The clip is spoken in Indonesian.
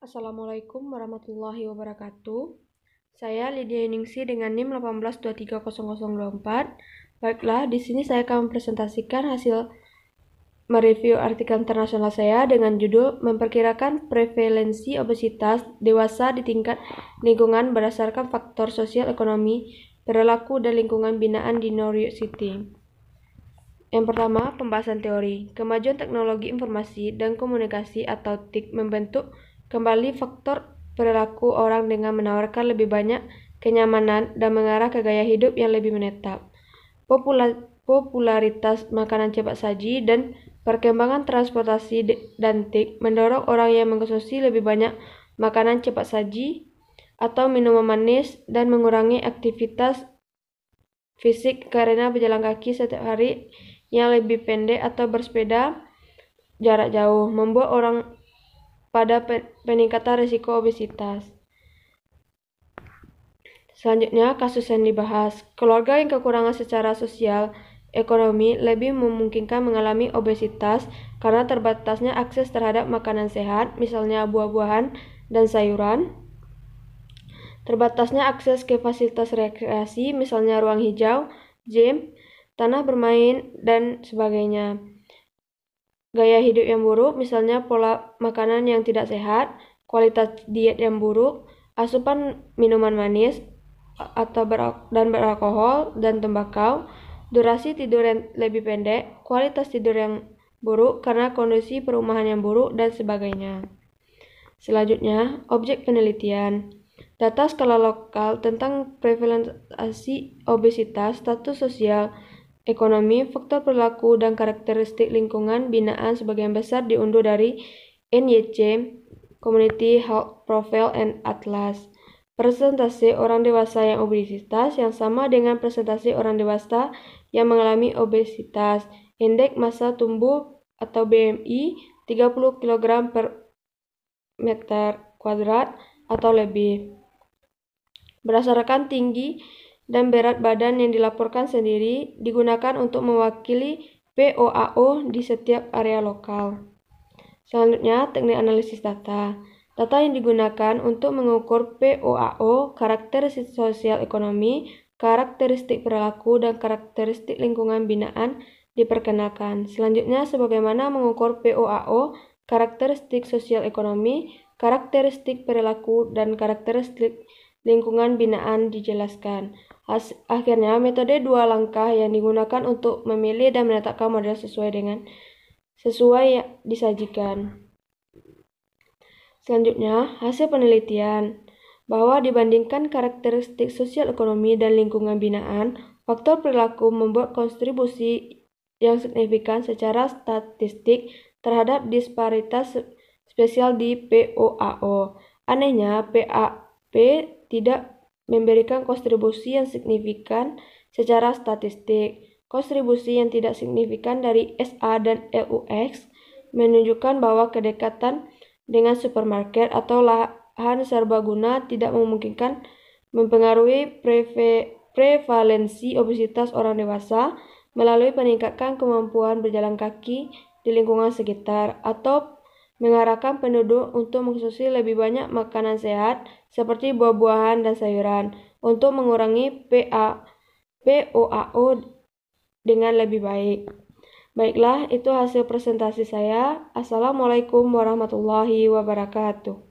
Assalamualaikum warahmatullahi wabarakatuh. Saya Lydia Ningsi dengan NIM 18230024. Baiklah, di sini saya akan mempresentasikan hasil mereview artikel internasional saya dengan judul memperkirakan prevalensi obesitas dewasa di tingkat lingkungan berdasarkan faktor sosial ekonomi, perilaku, dan lingkungan binaan di New York City. Yang pertama, pembahasan teori. Kemajuan teknologi informasi dan komunikasi atau TIK membentuk kembali faktor perilaku orang dengan menawarkan lebih banyak kenyamanan dan mengarah ke gaya hidup yang lebih menetap. Popularitas makanan cepat saji dan perkembangan transportasi dan TIK mendorong orang yang mengkonsumsi lebih banyak makanan cepat saji atau minuman manis dan mengurangi aktivitas fisik karena berjalan kaki setiap hari yang lebih pendek atau bersepeda jarak jauh, membuat orang pada peningkatan risiko obesitas. Selanjutnya, kasus yang dibahas. Keluarga yang kekurangan secara sosial ekonomi lebih memungkinkan mengalami obesitas karena terbatasnya akses terhadap makanan sehat, misalnya buah-buahan dan sayuran. Terbatasnya akses ke fasilitas rekreasi, misalnya ruang hijau, gym, tanah bermain, dan sebagainya. Gaya hidup yang buruk, misalnya pola makanan yang tidak sehat, kualitas diet yang buruk, asupan minuman manis dan beralkohol dan tembakau, durasi tidur yang lebih pendek, kualitas tidur yang buruk karena kondisi perumahan yang buruk, dan sebagainya. Selanjutnya, objek penelitian. Data skala lokal tentang prevalensi obesitas, status sosial, ekonomi, faktor perilaku, dan karakteristik lingkungan binaan sebagian besar diunduh dari NYC, Community Health Profile and Atlas. Persentase orang dewasa yang obesitas yang sama dengan persentase orang dewasa yang mengalami obesitas. Indeks massa tubuh atau BMI 30 kg per meter kuadrat atau lebih. Berdasarkan tinggi dan berat badan yang dilaporkan sendiri, digunakan untuk mewakili POAO di setiap area lokal. Selanjutnya, teknik analisis data. Data yang digunakan untuk mengukur POAO, karakteristik sosial ekonomi, karakteristik perilaku, dan karakteristik lingkungan binaan diperkenalkan. Selanjutnya, sebagaimana mengukur POAO, karakteristik sosial ekonomi, karakteristik perilaku, dan karakteristik lingkungan binaan dijelaskan. Akhirnya, metode 2 langkah yang digunakan untuk memilih dan menetapkan model sesuai yang disajikan. Selanjutnya, hasil penelitian bahwa dibandingkan karakteristik sosial ekonomi dan lingkungan binaan, faktor perilaku membuat kontribusi yang signifikan secara statistik terhadap disparitas spesial di POAO. Anehnya, PAP tidak memberikan kontribusi yang signifikan secara statistik. Kontribusi yang tidak signifikan dari SA dan LUX menunjukkan bahwa kedekatan dengan supermarket atau lahan serbaguna tidak memungkinkan mempengaruhi prevalensi obesitas orang dewasa melalui peningkatan kemampuan berjalan kaki di lingkungan sekitar atau mengarahkan penduduk untuk mengkonsumsi lebih banyak makanan sehat seperti buah-buahan dan sayuran untuk mengurangi POAO dengan lebih baik. Baiklah, itu hasil presentasi saya. Assalamualaikum warahmatullahi wabarakatuh.